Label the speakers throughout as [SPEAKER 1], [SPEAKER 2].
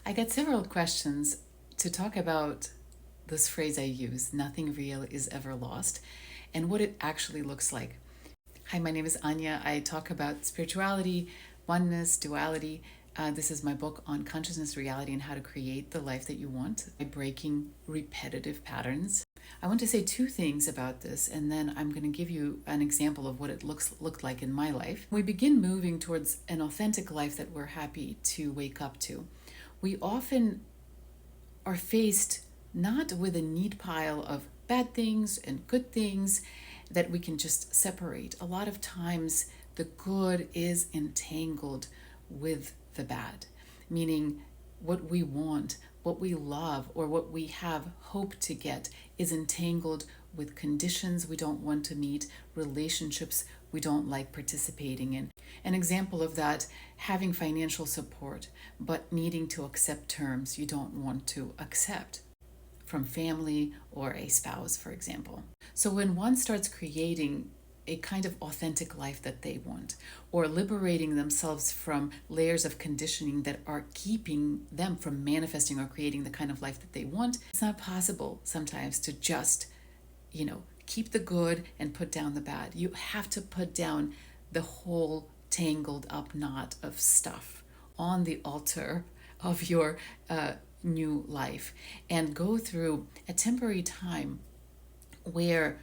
[SPEAKER 1] I get several questions to talk about this phrase I use, nothing real is ever lost, and what it actually looks like. Hi, my name is Anya. I talk about spirituality, oneness, duality. This is my book on consciousness, reality, and how to create the life that you want by breaking repetitive patterns. I want to say two things about this, and then I'm going to give you an example of what it looked like in my life. We begin moving towards an authentic life that we're happy to wake up to. We often are faced not with a neat pile of bad things and good things that we can just separate. A lot of times, the good is entangled with the bad, meaning what we want, what we love, or what we have hope to get is entangled with conditions we don't want to meet, relationships we don't like participating in. An example of that, having financial support, but needing to accept terms you don't want to accept from family or a spouse, for example. So when one starts creating a kind of authentic life that they want, or liberating themselves from layers of conditioning that are keeping them from manifesting or creating the kind of life that they want, it's not possible sometimes to just, keep the good and put down the bad. You have to put down the whole tangled up knot of stuff on the altar of your new life and go through a temporary time where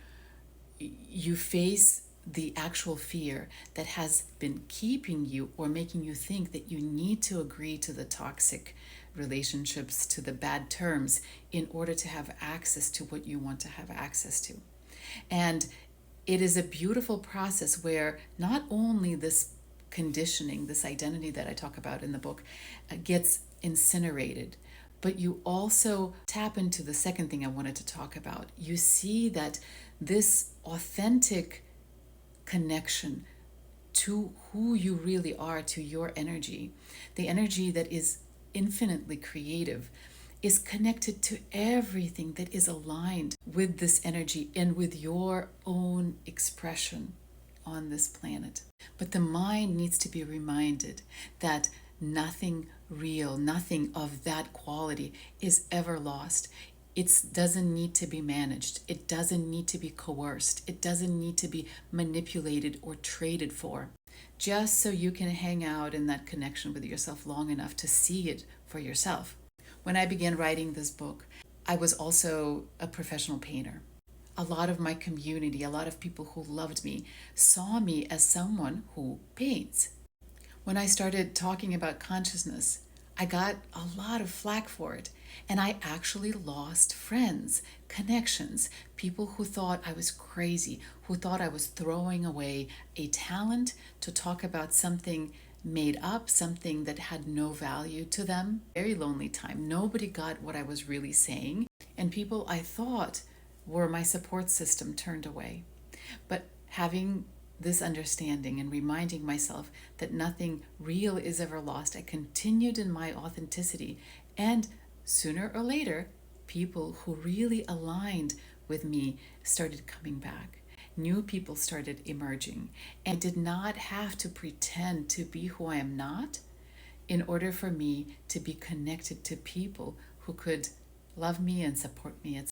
[SPEAKER 1] you face the actual fear that has been keeping you or making you think that you need to agree to the toxic relationships, to the bad terms, in order to have access to what you want to have access to. And it is a beautiful process where not only this conditioning, this identity that I talk about in the book, gets incinerated, but you also tap into the second thing I wanted to talk about. You see that this authentic connection to who you really are, to your energy, the energy that is infinitely creative, is connected to everything that is aligned with this energy and with your own expression on this planet. But the mind needs to be reminded that nothing real, nothing of that quality is ever lost. It doesn't need to be managed. It doesn't need to be coerced. It doesn't need to be manipulated or traded for. Just so you can hang out in that connection with yourself long enough to see it for yourself. When I began writing this book, I was also a professional painter. A lot of my community, a lot of people who loved me, saw me as someone who paints. When I started talking about consciousness, I got a lot of flack for it. And I actually lost friends, connections, people who thought I was crazy, who thought I was throwing away a talent to talk about something made up, something that had no value to them. Very lonely time. Nobody got what I was really saying. And people I thought were my support system turned away. But having this understanding and reminding myself that nothing real is ever lost, I continued in my authenticity. And sooner or later, people who really aligned with me started coming back. New people started emerging. And I did not have to pretend to be who I am not in order for me to be connected to people who could love me and support me, etc.